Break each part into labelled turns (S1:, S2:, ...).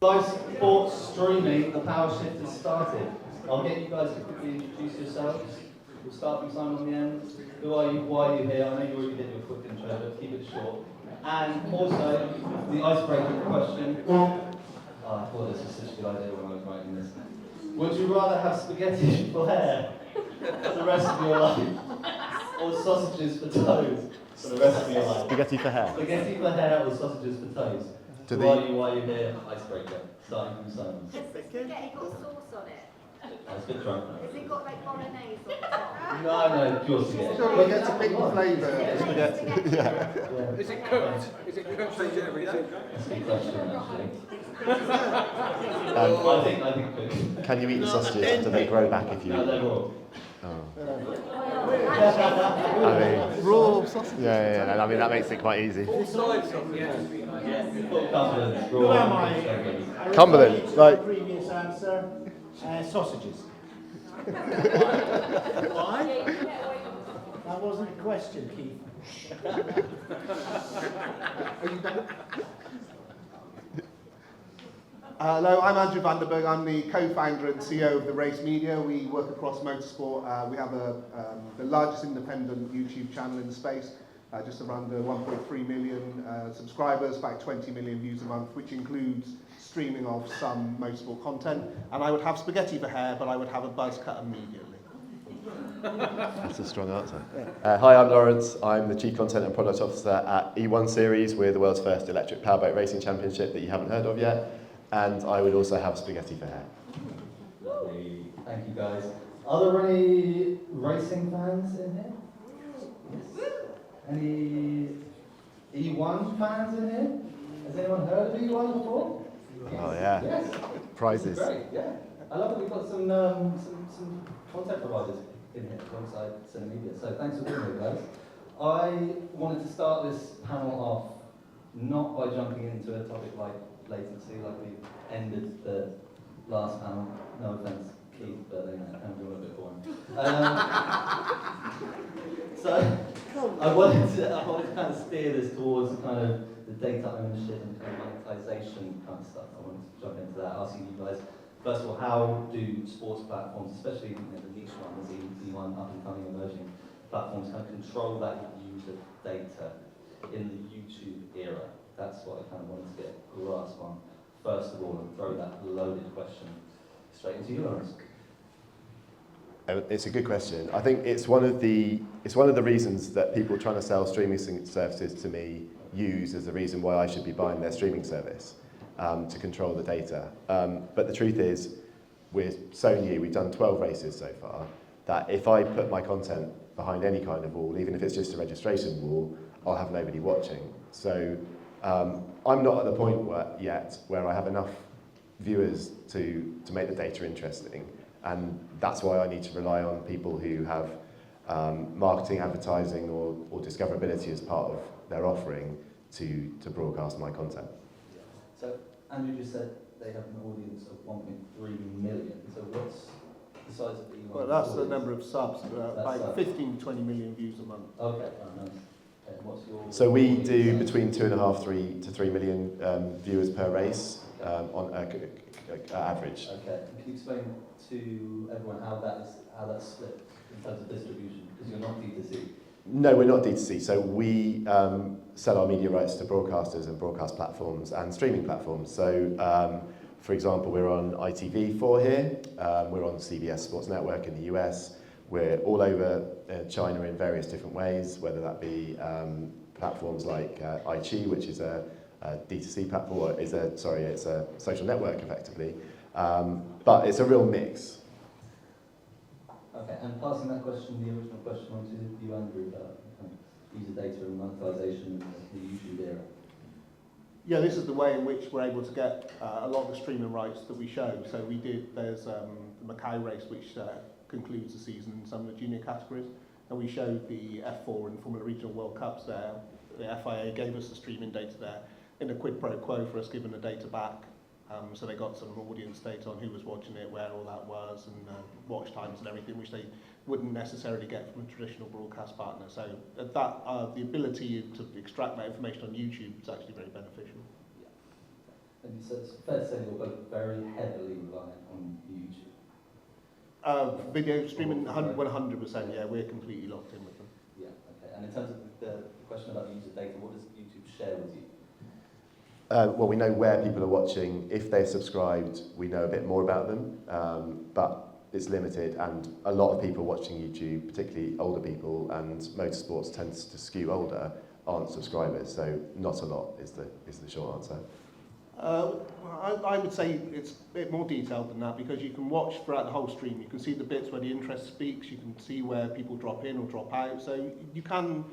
S1: Live sports streaming, the power shift has started. I'll get you guys to quickly introduce yourselves. We'll start from Simon on the end. Who are you? Why are you here? I know you already did your quick intro, but keep it short. And also, the icebreaker question. Oh, I thought this was such a good idea when I was writing this. Would you rather have spaghetti for hair for the rest of your life, or sausages for toes for the rest of your life?
S2: Spaghetti for hair.
S1: Spaghetti for hair or sausages for toes? Who are you? Why are you here? Icebreaker. Starting from Simon.
S3: Has the spaghetti got sauce on it?
S1: That's a bit drunk.
S3: Has it got like bolognese on the top?
S1: No, pure spaghetti.
S4: So you get to pick the flavour.
S3: Spaghetti.
S1: Yeah.
S5: Is it cooked? Is it cooked? Change it every day?
S1: That's a good question, actually. I think cooked.
S2: Can you eat the sausages? Do they grow back if you?
S1: No, they're raw.
S2: I mean,
S4: Raw sausage.
S2: yeah. I mean, that makes it quite easy.
S5: All sides of it.
S1: Cumberland,
S6: Who
S1: raw.
S6: am I?
S2: Cumberland, right.
S6: Previous answer, sausages.
S5: Why?
S6: That wasn't a question, Keith.
S4: Hello, I'm Andrew Vanderberg. I'm the co-founder and CEO of the Race Media. We work across motorsport. We have the largest independent YouTube channel in the space, just around 1.3 million subscribers, about 20 million views a month, which includes streaming of some motorsport content. And I would have spaghetti for hair, but I would have a buzz cut immediately.
S2: That's a strong answer. Hi, I'm Laurence. I'm the Chief Content and Product Officer at E1 Series. We're the world's first electric powerboat racing championship that you haven't heard of yet. And I would also have spaghetti for hair.
S1: Lovely. Thank you, guys. Are there any racing fans in here? Yes. Any E1 fans in here? Has anyone heard of E1 before?
S2: Oh yeah.
S1: Yes.
S2: Prizes.
S1: Great, yeah. I love that we've got some content providers in here alongside Synamedia. So thanks for being here, guys. I wanted to start this panel off not by jumping into a topic like latency, like we ended the last panel. No offense, Keith, but you know, it can be a little bit boring. So I wanted to kind of steer this towards kind of the data ownership and kind of monetization kind of stuff. I wanted to jump into that, asking you guys, first of all, how do sports platforms, especially the niche ones, the one up and coming emerging platforms, kind of control that user data in the YouTube era? That's what I kind of wanted to get a grasp on, first of all, and throw that loaded question straight into you, Laurence.
S2: It's a good question. I think it's one of the reasons that people trying to sell streaming services to me use as the reason why I should be buying their streaming service, to control the data. But the truth is, we're so new, we've done 12 races so far, that if I put my content behind any kind of wall, even if it's just a registration wall, I'll have nobody watching. So I'm not at the point yet where I have enough viewers to make the data interesting, and that's why I need to rely on people who have marketing, advertising, or discoverability as part of their offering to broadcast my content.
S1: So Andrew just said they have an audience of 1.3 million. So what's the size of the E1?
S4: Well, that's the number of subs,
S1: That's
S4: about 15 to 20 million views a month.
S1: Okay, nice. What's your
S2: So we do between 2.5 to 3 million viewers per race on average.
S1: Okay, can you explain to everyone how that's split in terms of distribution? Because you're not D2C.
S2: No, we're not D2C. So we sell our media rights to broadcasters and broadcast platforms and streaming platforms. So, for example, we're on ITV4 here. We're on CBS Sports Network in the US. We're all over China in various different ways, whether that be platforms like iQIYI, which is a D2C platform, or it's a social network effectively. But it's a real mix.
S1: Okay, and passing that question, the original question on to you, Andrew, about user data and monetization in the YouTube era.
S4: Yeah, this is the way in which we're able to get a lot of the streaming rights that we show. So there's the Macau race, which concludes the season in some of the junior categories, and we showed the F4 and Formula Regional World Cups there. The FIA gave us the streaming data there in a quid pro quo for us giving the data back. So they got some audience data on who was watching it, where all that was, and watch times and everything, which they wouldn't necessarily get from a traditional broadcast partner. So the ability to extract that information on YouTube is actually very beneficial.
S1: Yeah. And so it's fair to say you're both very heavily reliant on YouTube.
S4: Video streaming, 100%, yeah, we're completely locked in with them.
S1: Yeah, okay. And in terms of the question about user data, what does YouTube share with you?
S2: Well, we know where people are watching. If they're subscribed, we know a bit more about them, but it's limited, and a lot of people watching YouTube, particularly older people, and motorsports tends to skew older, aren't subscribers, so not a lot is the short answer.
S4: I would say it's a bit more detailed than that, because you can watch throughout the whole stream. You can see the bits where the interest speaks, you can see where people drop in or drop out, so you can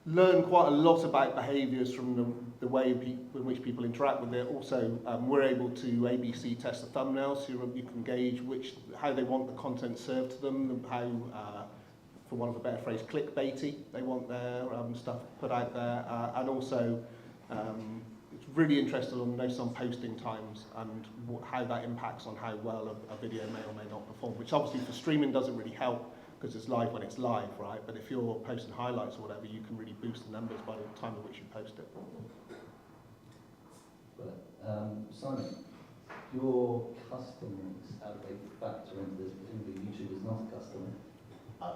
S4: learn quite a lot about behaviours from the way in which people interact with it. Also, we're able to ABC test the thumbnails, so you can gauge how they want the content served to them, how, for want of a better phrase, clickbaity they want their stuff put out there, and also it's really interested on notice on posting times and how that impacts on how well a video may or may not perform, which obviously for streaming doesn't really help, because it's live when it's live, right? But if you're posting highlights or whatever, you can really boost the numbers by the time at which you post it.
S1: Simon, your customers, how do they factor into this? Presumably YouTube is not a customer.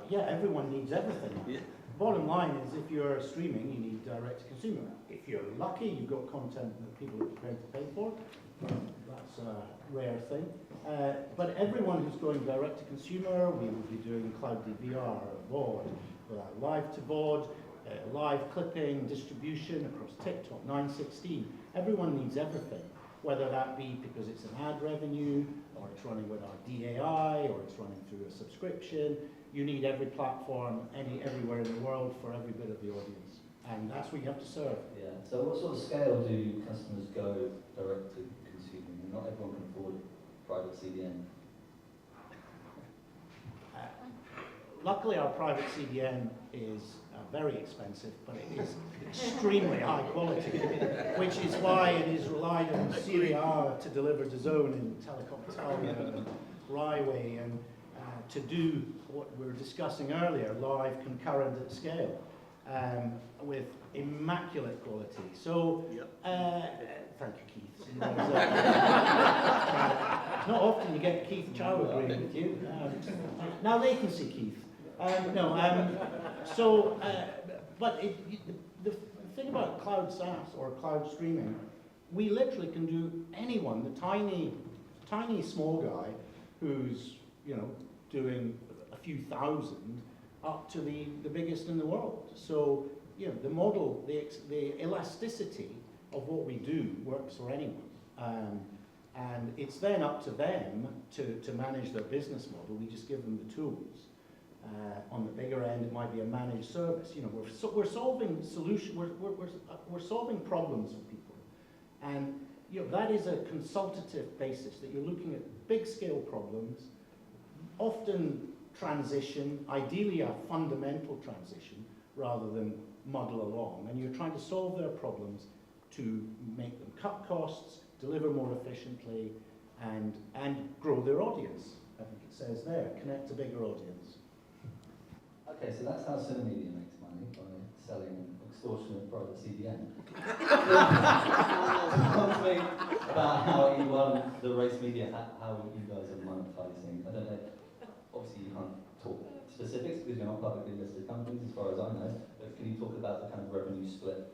S6: Yeah, everyone needs everything.
S5: Yeah.
S6: Bottom line is, if you're streaming, you need direct to consumer. If you're lucky, you've got content that people are prepared to pay for. That's a rare thing. But everyone who's going direct to consumer, we will be doing cloud DVR, VOD, live to VOD, live clipping, distribution across TikTok, 916. Everyone needs everything, whether that be because it's an ad revenue, or it's running with our DAI, or it's running through a subscription. You need every platform, everywhere in the world for every bit of the audience. And that's what you have to serve.
S1: Yeah. So what sort of scale do customers go direct to consumer? Not everyone can afford private CDN.
S6: Luckily, our private CDN is very expensive, but it is extremely high quality, which is why it is relied on CDR to deliver the zone in Telecom Italia and Ryway, and to do what we were discussing earlier, live, concurrent at scale, with immaculate quality. So, thank you, Keith. It's not often you get Keith Chow agreeing with you. Now latency, Keith. But the thing about cloud SaaS or cloud streaming, we literally can do anyone, the tiny small guy who's, doing a few thousand, up to the biggest in the world. So, the model, the elasticity of what we do works for anyone. And it's then up to them to manage their business model. We just give them the tools. On the bigger end, it might be a managed service. We're solving we're solving problems for people, and that is a consultative basis. That you're looking at big scale problems, often transition, ideally a fundamental transition rather than muddle along, and you're trying to solve their problems to make them cut costs, deliver more efficiently, and grow their audience. I think it says there, connect a bigger audience.
S1: Okay, so that's how Synamedia makes money, by selling extortionate private CDN. Talk to me about how you run the race media, how you guys are monetizing. I don't know, obviously you can't talk specifics because you're not publicly listed companies as far as I know, but can you talk about the kind of revenue split?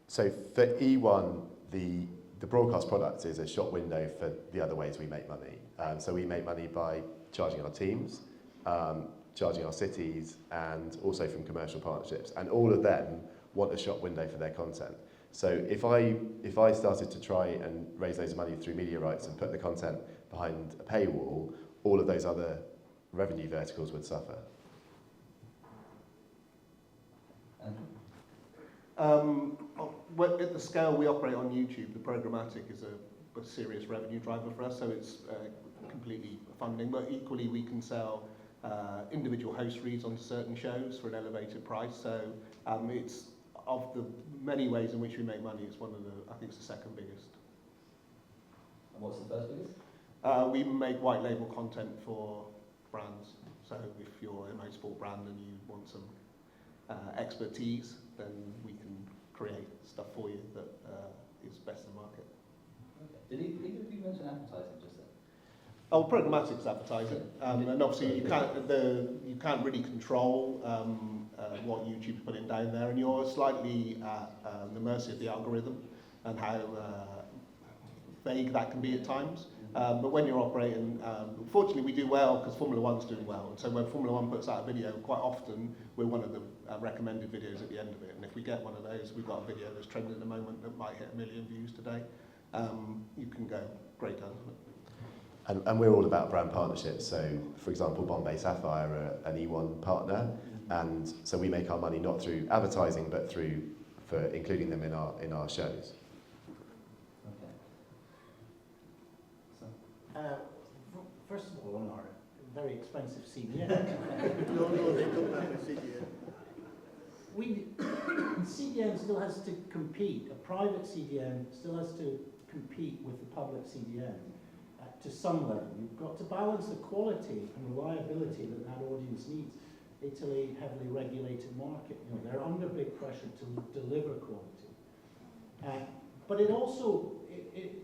S2: So for E1, the broadcast product is a shop window for the other ways we make money. So we make money by charging our teams, charging our cities, and also from commercial partnerships. And all of them want a shop window for their content. So if I started to try and raise loads of money through media rights and put the content behind a paywall, all of those other revenue verticals would suffer.
S4: At the scale we operate on YouTube, the programmatic is a serious revenue driver for us, so it's completely funding, but equally we can sell individual host reads on certain shows for an elevated price, so it's of the many ways in which we make money, it's one of the, I think it's the second biggest.
S1: And what's the first biggest?
S4: We make white label content for brands, so if you're a motorsport brand and you want some expertise, then we can create stuff for you that is best in market.
S1: Did either of you mention advertising just then?
S4: Oh, programmatic's advertising, and obviously you can't really control what YouTube's putting down there, and you're slightly at the mercy of the algorithm and how vague that can be at times. But when you're operating, fortunately we do well because Formula One's doing well, and so when Formula One puts out a video, quite often we're one of the recommended videos at the end of it, and if we get one of those, we've got a video that's trending at the moment that might hit 1 million views today, you can go great guns on it.
S2: And we're all about brand partnerships. So, for example, Bombay Sapphire are an E1 partner, and so we make our money not through advertising, but for including them in our shows.
S1: Okay. So,
S6: First of all, on our very expensive CDN,
S4: No, they don't have a CDN.
S6: CDN still has to compete. A private CDN still has to compete with the public CDN. To some level, you've got to balance the quality and reliability that that audience needs. Italy, heavily regulated market, they're under big pressure to deliver quality. But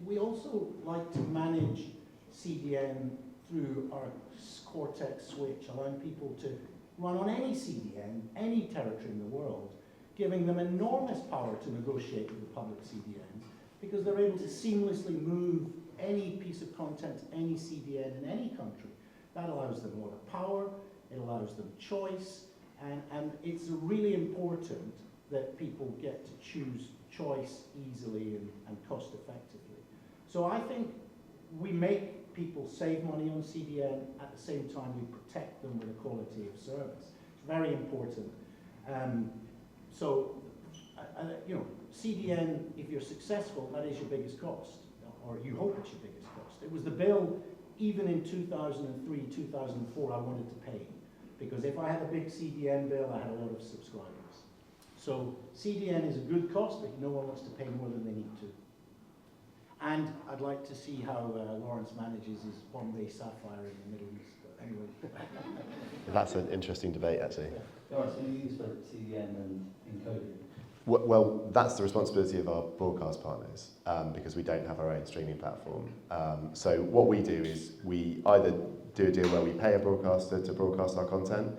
S6: we also like to manage CDN through our Cortex switch, allowing people to run on any CDN, any territory in the world, giving them enormous power to negotiate with the public CDNs, because they're able to seamlessly move any piece of content, any CDN in any country. That allows them a lot of power, it allows them choice, and it's really important that people get to choose choice easily and cost effectively. So I think we make people save money on CDN, at the same time we protect them with the quality of service. It's very important. CDN, if you're successful, that is your biggest cost, or you hope it's your biggest cost. It was the bill, even in 2003, 2004, I wanted to pay, because if I had a big CDN bill, I had a lot of subscribers. So CDN is a good cost, but no one wants to pay more than they need to. And I'd like to see how Laurence manages his Bombay Sapphire in the Middle East. But anyway.
S2: That's an interesting debate, actually.
S1: Laurence, who do you use for CDN and encoding?
S2: Well, that's the responsibility of our broadcast partners, because we don't have our own streaming platform. So what we do is we either do a deal where we pay a broadcaster to broadcast our content,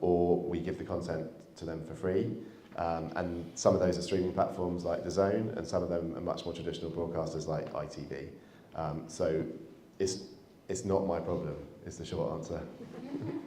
S2: or we give the content to them for free. And some of those are streaming platforms like DAZN, and some of them are much more traditional broadcasters like ITV. So it's not my problem, is the short answer.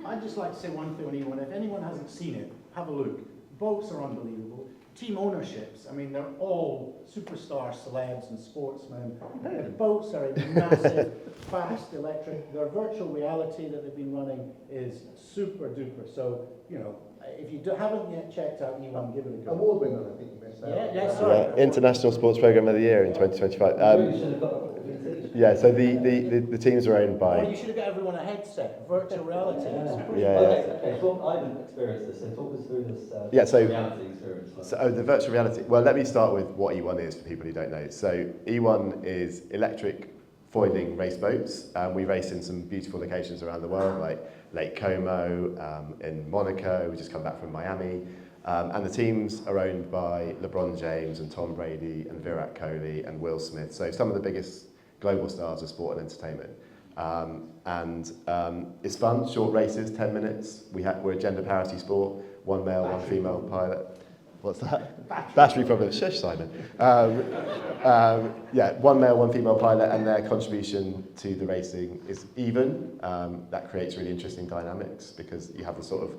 S6: I'd just like to say one thing on E1. If anyone hasn't seen it, have a look. Boats are unbelievable. Team ownerships, I mean, they're all superstar celebs and sportsmen. The boats are a massive, fast electric. Their virtual reality that they've been running is super duper. So, if you haven't yet checked out E1, give it a go.
S4: Award winner, I think you missed out.
S6: Yeah, sorry.
S2: International Sports Programme of the Year in 2025.
S1: You should have got a vintage.
S2: Yeah, so the teams are owned by...
S6: Well, you should have got everyone a headset, virtual reality.
S2: Yeah.
S1: Okay, so I haven't experienced this, so talk us through this reality experience.
S2: So the virtual reality. Well, let me start with what E1 is for people who don't know. So E1 is electric foiling race boats. We race in some beautiful locations around the world, like Lake Como, in Monaco. We just come back from Miami. And the teams are owned by LeBron James and Tom Brady and Virat Kohli and Will Smith. So some of the biggest global stars of sport and entertainment. It's fun, short races, 10 minutes. We're a gender parity sport, one male, one female pilot. What's that? Battery problem. Shush, Simon. One male, one female pilot, and their contribution to the racing is even. That creates really interesting dynamics because you have the sort of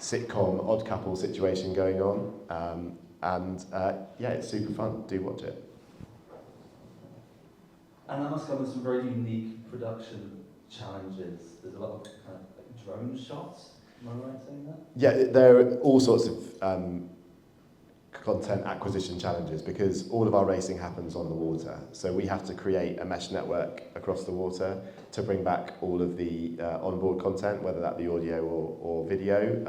S2: sitcom odd couple situation going on. It's super fun. Do watch it.
S1: And that must come with some very unique production challenges. There's a lot of kind of drone shots. Am I right in saying that?
S2: Yeah, there are all sorts of content acquisition challenges because all of our racing happens on the water. So we have to create a mesh network across the water to bring back all of the onboard content, whether that be audio or video.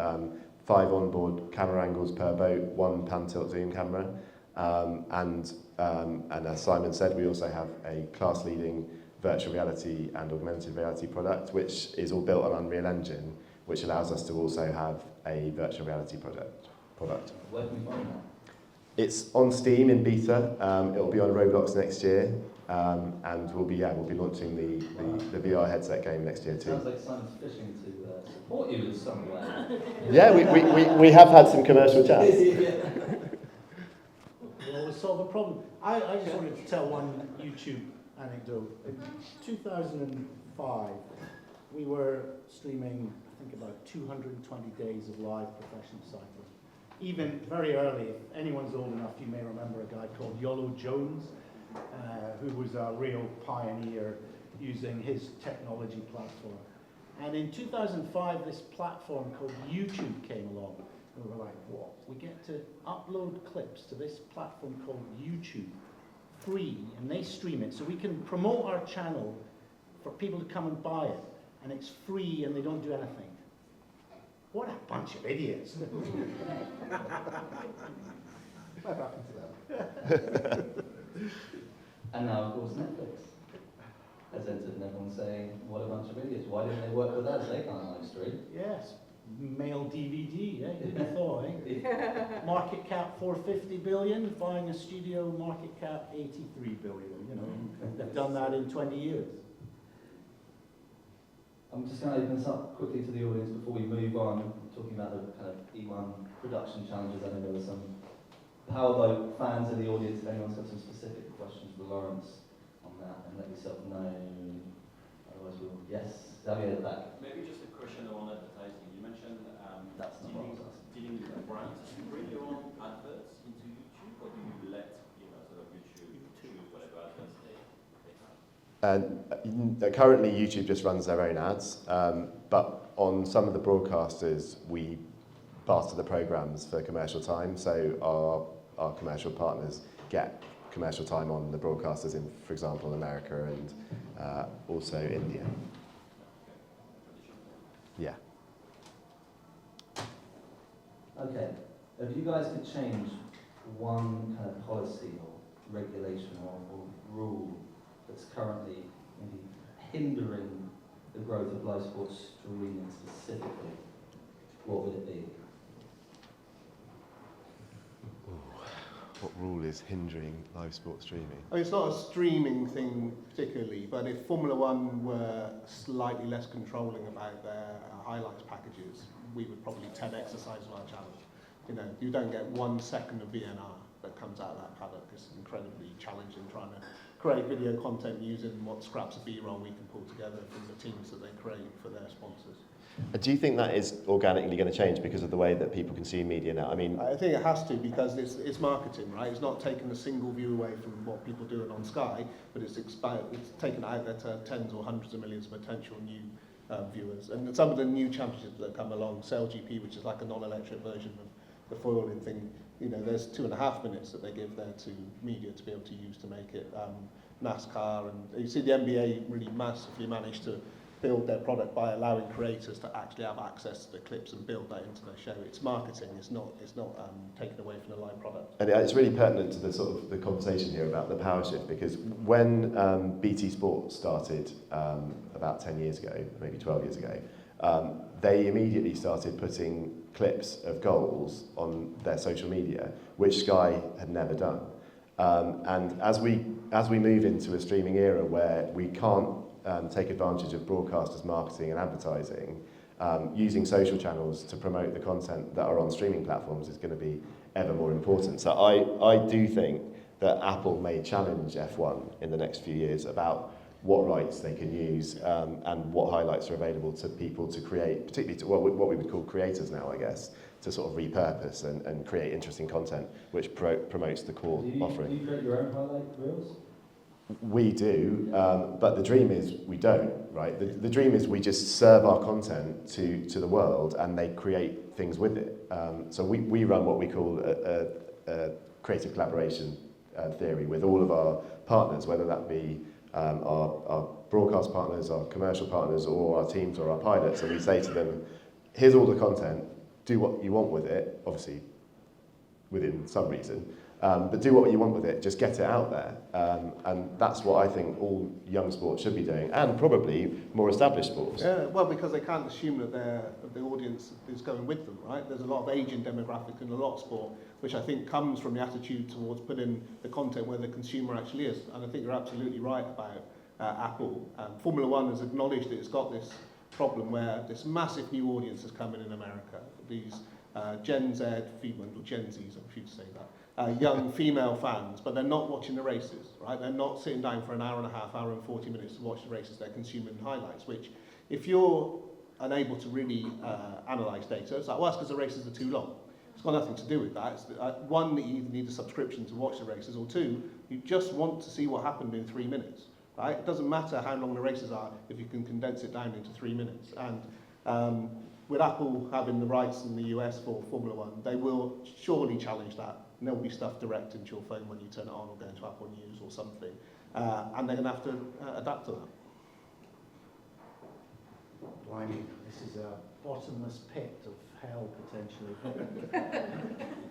S2: 5 onboard camera angles per boat, 1 pan tilt zoom camera. And as Simon said, we also have a class-leading virtual reality and augmented reality product, which is all built on Unreal Engine, which allows us to also have a virtual reality product.
S1: Where can we find that?
S2: It's on Steam in beta. It'll be on Roblox next year, and we'll be launching the VR headset game next year too.
S1: Sounds like Simon's fishing to support you in some way.
S2: Yeah, we have had some commercial chats.
S6: We always solve a problem. I just wanted to tell one YouTube anecdote. In 2005, we were streaming, I think, about 220 days of live professional cycling. Even very early, if anyone's old enough, you may remember a guy called Yolo Jones, who was a real pioneer using his technology platform. And in 2005, this platform called YouTube came along. And we were like, what? We get to upload clips to this platform called YouTube, free, and they stream it. So we can promote our channel for people to come and buy it. And it's free and they don't do anything. What a bunch of idiots.
S4: What happened to them?
S1: And now, of course, Netflix has entered and everyone's saying, what a bunch of idiots. Why didn't they work with us? They can't live stream.
S6: Yes, mail DVD, who'd have thought, eh? Market cap 450 billion, buying a studio market cap 83 billion, you know, they've done that in 20 years.
S1: I'm just going to open this up quickly to the audience before we move on, talking about the kind of E1 production challenges. I know there were some powerboat fans in the audience. If anyone's got some specific questions for Laurence on that, and let yourself know. Otherwise, we'll. Yes, Xavier at the back.
S7: Maybe just a question on advertising. You mentioned
S1: That's not what I was asking.
S7: dealing with brands. Do you bring your own adverts into YouTube, or do you let sort of YouTube choose whatever adverts they have?
S2: Currently, YouTube just runs their own ads, but on some of the broadcasters, we barter the programs for commercial time. So our commercial partners get commercial time on the broadcasters in, for example, America and also India. Yeah.
S1: Okay. If you guys could change one kind of policy or regulation or rule that's currently maybe hindering the growth of live sports streaming specifically, what would it be?
S2: What rule is hindering live sport streaming?
S4: I mean, it's not a streaming thing particularly, but if Formula One were slightly less controlling about their highlights packages, we would probably 10x the size of our channel. You know, you don't get 1 second of VNR that comes out of that paddock. It's incredibly challenging trying to create video content using what scraps of B-roll we can pull together from the teams that they create for their sponsors.
S2: Do you think that is organically going to change because of the way that people consume media now? I mean,
S4: I think it has to, because it's marketing, right? It's not taking a single view away from what people are doing on Sky, but it's taken out there to tens or hundreds of millions of potential new viewers. And some of the new championships that come along, SailGP, which is like a non-electric version of the foiling thing, you know, there's 2.5 minutes that they give there to media to be able to use to make it. NASCAR, and you see the NBA really massively managed to build their product by allowing creators to actually have access to the clips and build that into their show. It's marketing, it's not taken away from the live product.
S2: and it's really pertinent to the sort of the conversation here about the power shift, because when BT Sport started about 10 years ago, maybe 12 years ago, they immediately started putting clips of goals on their social media, which Sky had never done. And as we move into a streaming era where we can't take advantage of broadcasters' marketing and advertising, using social channels to promote the content that are on streaming platforms is going to be ever more important. So I do think that Apple may challenge F1 in the next few years about what rights they can use and what highlights are available to people to create, particularly to what we would call creators now, I guess, to sort of repurpose and create interesting content which promotes the core offering.
S1: Do you create your own highlight reels?
S2: We do, but the dream is we don't, right? The dream is we just serve our content to the world and they create things with it. So we run what we call a creative collaboration theory with all of our partners, whether that be our broadcast partners, our commercial partners, or our teams or our pilots, and we say to them, here's all the content, do what you want with it, obviously within some reason, But do what you want with it, just get it out there. And that's what I think all young sports should be doing, and probably more established sports.
S4: Yeah, well, because they can't assume that the audience is going with them, right? There's a lot of aging demographic in a lot of sport, which I think comes from the attitude towards putting the content where the consumer actually is. And I think you're absolutely right about Apple. Formula One has acknowledged that it's got this problem where this massive new audience has come in America. These Gen Z female, or Gen Zs, I should say that, young female fans, but they're not watching the races, right? They're not sitting down for an hour and a half, hour and 40 minutes to watch the races. They're consuming highlights, which if you're unable to really analyse data, it's like, well, that's because the races are too long. It's got nothing to do with that. It's, one, that you either need a subscription to watch the races, or two, you just want to see what happened in 3 minutes, right? It doesn't matter how long the races are if you can condense it down into 3 minutes. And with Apple having the rights in the US for Formula One, they will surely challenge that. And there'll be stuff direct into your phone when you turn it on, or go into Apple News or something. And they're going to have to adapt to that.
S6: Blimey, this is a bottomless pit of hell, potentially.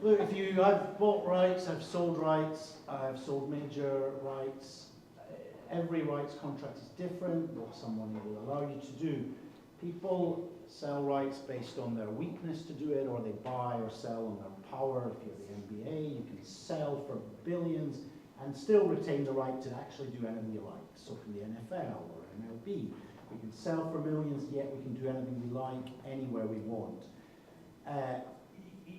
S6: Look, I've bought rights, I've sold rights, I've sold major rights. Every rights contract is different, what someone will allow you to do. People sell rights based on their weakness to do it, or they buy or sell on their power. If you're the NBA, you can sell for billions and still retain the right to actually do anything you like. So can the NFL or MLB. We can sell for millions, yet we can do anything we like, anywhere we want.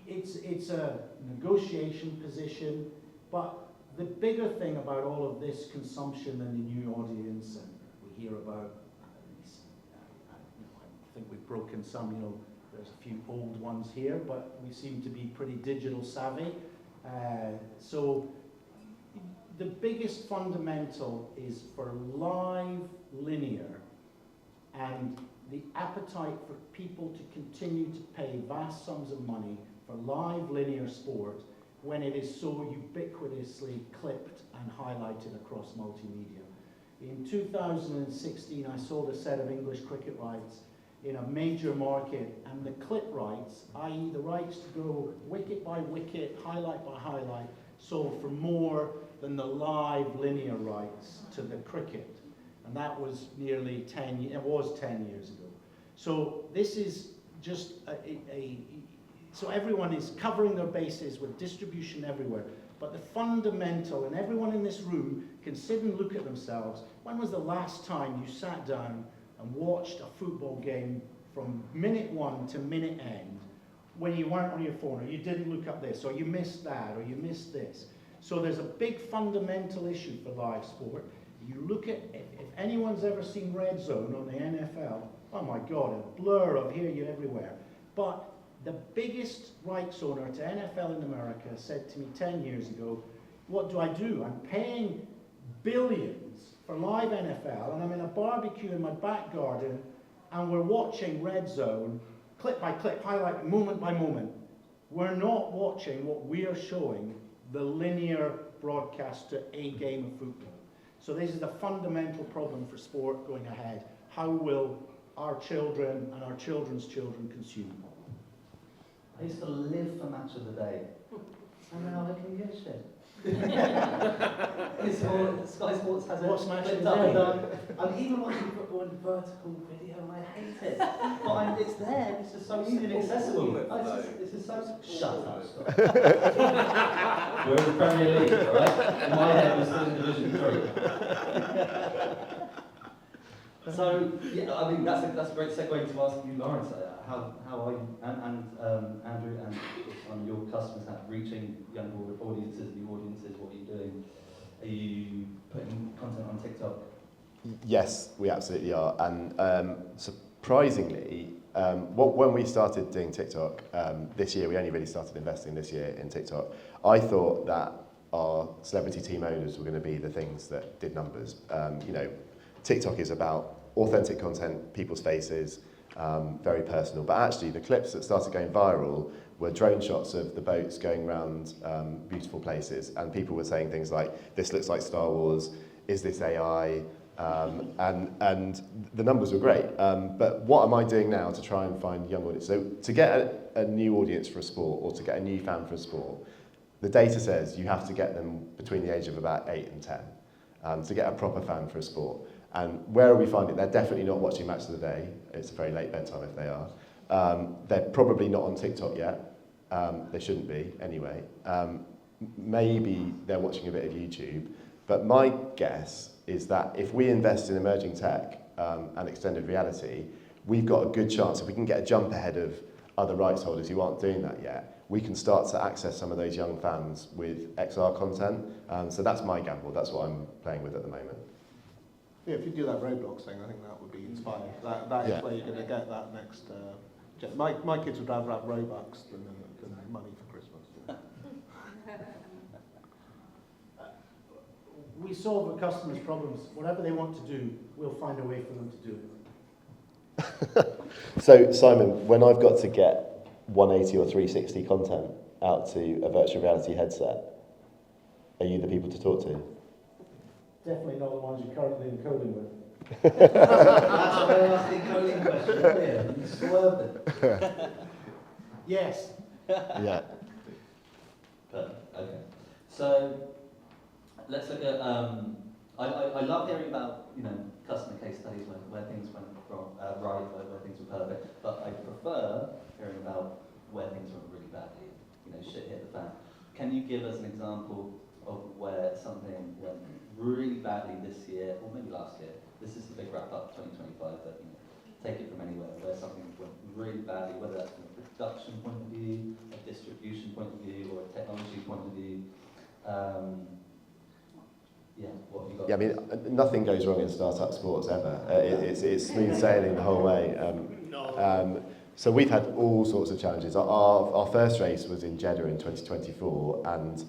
S6: It's a negotiation position, but the bigger thing about all of this consumption and the new audience, and we hear about, I think we've broken some, there's a few old ones here, but we seem to be pretty digital savvy. So the biggest fundamental is for live linear, and the appetite for people to continue to pay vast sums of money for live linear sport when it is so ubiquitously clipped and highlighted across multimedia. In 2016, I sold a set of English cricket rights in a major market, and the clip rights, i.e. the rights to go wicket by wicket, highlight by highlight, sold for more than the live linear rights to the cricket. And that was nearly 10 years ago. So this is just so everyone is covering their bases with distribution everywhere. But the fundamental, and everyone in this room can sit and look at themselves, when was the last time you sat down and watched a football game from minute 1 to minute end when you weren't on your phone, or you didn't look up this, or you missed that, or you missed this? So there's a big fundamental issue for live sport. You look at, if anyone's ever seen Red Zone on the NFL, oh my God, a blur of hear you everywhere. But the biggest rights owner to NFL in America said to me 10 years ago, what do? I'm paying billions for live NFL, and I'm in a barbecue in my back garden, and we're watching Red Zone, clip by clip, highlight, moment by moment. We're not watching what we are showing, the linear broadcast to a game of football. So this is the fundamental problem for sport going ahead. How will our children and our children's children consume?
S1: I used to live for Match of the Day, and now I can get shit. Sky Sports has
S6: What's
S1: it
S6: Match
S1: flipped
S6: of
S1: up
S6: the
S1: and
S6: Day?
S1: down. I'm even watching football in vertical video, and I hate it. But it's there, it's just so easy and accessible. This is so... Shut up, Scott. We're in the Premier League, all right? In my head, we're still in Division 3. So, yeah, I mean, that's a great segue to ask you, Laurence, how are you, and Andrew, and your customers reaching younger audiences, new audiences? What are you doing? Are you putting content on TikTok?
S2: Yes, we absolutely are. And surprisingly, when we started doing TikTok this year, we only really started investing this year in TikTok. I thought that our celebrity team owners were going to be the things that did numbers. TikTok is about authentic content, people's faces, very personal. But actually, the clips that started going viral were drone shots of the boats going around beautiful places, and people were saying things like, "This looks like Star Wars. Is this AI?" And the numbers were great. But what am I doing now to try and find young audience? So to get a new audience for a sport, or to get a new fan for a sport, the data says you have to get them between the age of about 8 and 10 to get a proper fan for a sport. And where are we finding? They're definitely not watching Match of the Day. It's a very late bedtime if they are. They're probably not on TikTok yet. They shouldn't be anyway. Maybe they're watching a bit of YouTube. But my guess is that if we invest in emerging tech and extended reality, we've got a good chance, if we can get a jump ahead of other rights holders who aren't doing that yet, we can start to access some of those young fans with XR content. So that's my gamble. That's what I'm playing with at the moment.
S4: Yeah, if you do that Roblox thing, I think that would be inspiring. That is
S2: Yeah.
S4: where you're going to get that next. My kids would rather have Robux than money for Christmas.
S6: We solve a customer's problems. Whatever they want to do, we'll find a way for them to do it.
S2: So, Simon, when I've got to get 180 or 360 content out to a virtual reality headset, are you the people to talk to?
S6: Definitely not the ones you're currently encoding with.
S1: That's a very asked the encoding question, isn't it? You swerved it.
S6: Yes.
S2: Yeah.
S1: Perfect. Okay. So let's look at. I love hearing about customer case studies where things went wrong, right, where things were perfect. But I prefer hearing about where things went really badly. Shit hit the fan. Can you give us an example of where something went really badly this year, or maybe last year? This is the big wrap up 2025, but take it from anywhere, where something went really badly, whether that's from a production point of view, a distribution point of view, or a technology point of view. What have you got?
S2: Yeah, I mean, nothing goes wrong in startup sports ever. It's smooth sailing the whole way. So we've had all sorts of challenges. Our first race was in Jeddah in 2024, and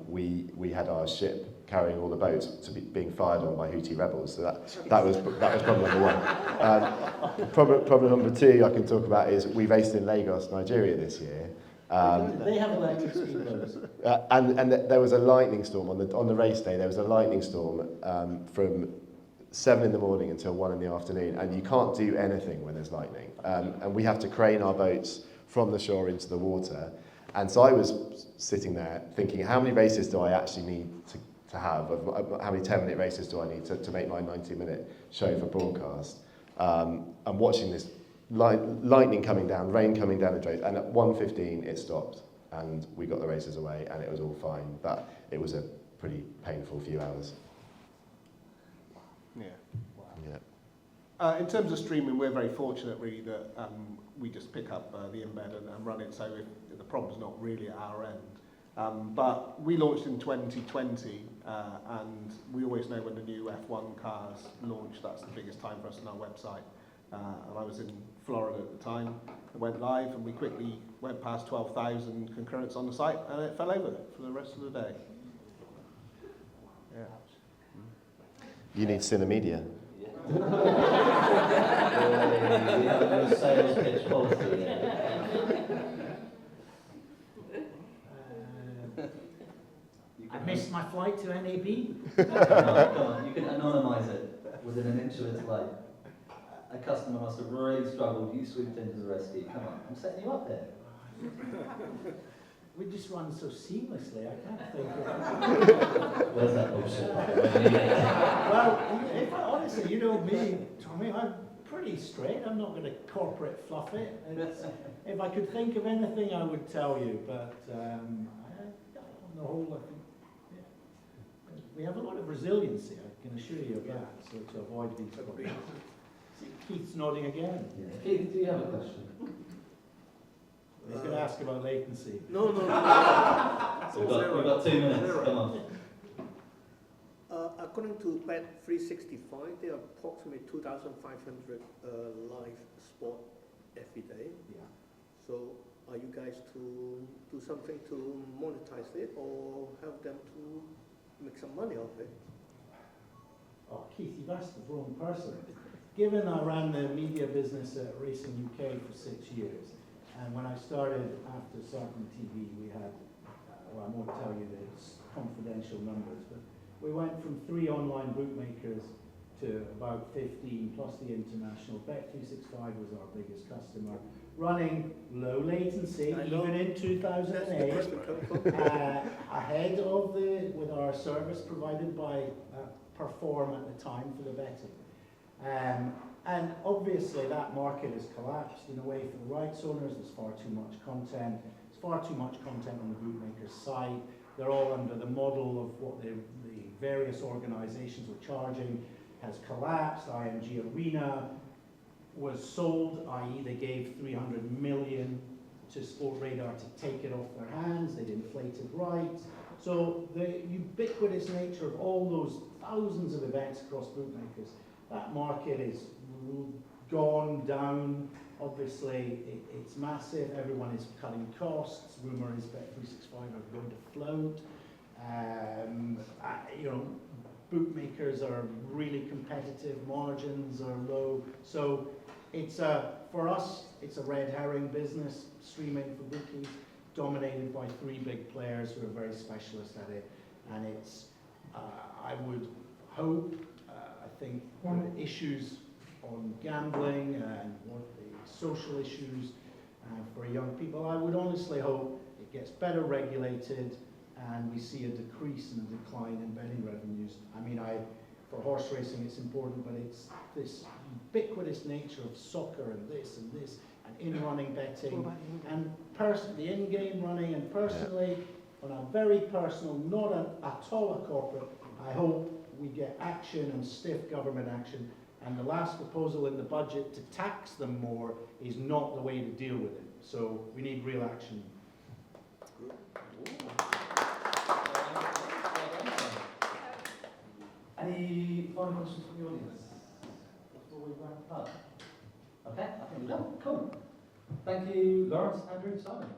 S2: we had our ship carrying all the boats being fired on by Houthi rebels. So that was problem number one. Problem number two I can talk about is we raced in Lagos, Nigeria this year.
S6: They have electric speedboats.
S2: And there was a lightning storm on the race day. There was a lightning storm from 7 in the morning until 1 in the afternoon, and you can't do anything when there's lightning. And we have to crane our boats from the shore into the water. And so I was sitting there thinking, how many races do I actually need to have? How many 10-minute races do I need to make my 90-minute show for broadcast? I'm watching this lightning coming down, rain coming down the road, and at 1:15 it stopped, and we got the races away, and it was all fine. But it was a pretty painful few hours.
S4: Yeah.
S2: Yeah.
S4: In terms of streaming, we're very fortunate really that we just pick up the embed and run it, so if the problem's not really at our end. But we launched in 2020, and we always know when the new F1 cars launch, that's the biggest time for us on our website. And I was in Florida at the time. It went live, and we quickly went past 12,000 concurrents on the site, and it fell over for the rest of the day. Yeah.
S2: You need Synamedia.
S1: We have a new sales pitch policy.
S6: I missed my flight to NAB.
S1: Come on, you can anonymise it within an inch of its life. A customer must have really struggled. You swooped into the rescue. Come on, I'm setting you up here.
S6: We just run so seamlessly, I can't think of
S1: Where's that bullshit?
S6: Well, honestly, you know me, Tommy, I'm pretty straight. I'm not going to corporate fluff it. If I could think of anything, I would tell you. But on the whole, I think we have a lot of resiliency, I can assure you of that, so to avoid these problems. Keith's nodding again.
S1: Yeah. Keith, do you have a question?
S6: He's going to ask about latency.
S5: No.
S1: We've got 2 minutes. Come on.
S8: According to Bet 365, there are approximately 2,500 live sport every day.
S6: Yeah.
S8: So are you guys to do something to monetize it or help them to make some money off it?
S6: Oh, Keith, you've asked the wrong person. Given I ran the media business at Racing UK for 6 years, and when I started after starting TV, we had, well, I won't tell you the confidential numbers, but we went from 3 online bookmakers to about 15 plus the international. Bet365 was our biggest customer, running low latency
S8: I know.
S6: even in
S8: That's the
S6: 2008,
S8: question coming from.
S6: ahead of with our service provided by Perform at the time for the betting. And obviously that market has collapsed in a way for the rights owners. There's far too much content. There's far too much content on the bootmaker's side. They're all under the model of what the various organizations were charging has collapsed. IMG Arena was sold, i.e. they gave 300 million to Sportradar to take it off their hands. They'd inflated rights. So the ubiquitous nature of all those thousands of events across bootmakers, that market is gone down. Obviously, it's massive. Everyone is cutting costs. Rumour is Bet365 are going to float. You know, bookmakers are really competitive. Margins are low. So it's for us, it's a red herring business. Streaming for bookies, dominated by 3 big players who are very specialist at it. And it's, I would hope, I think the issues on gambling and what the social issues for young people, I would honestly hope it gets better regulated and we see a decrease and a decline in betting revenues. I mean, for horse racing it's important, but it's this ubiquitous nature of soccer and this and in-running betting and the in-game running, and personally, on a very personal, not at all a corporate, I hope we get action and stiff government action, and the last proposal in the budget to tax them more is not the way to deal with it. So we need real action.
S1: Any final questions from the audience before we wrap up? Okay, I think we're done. Cool. Thank you, Laurence, Andrew, Simon.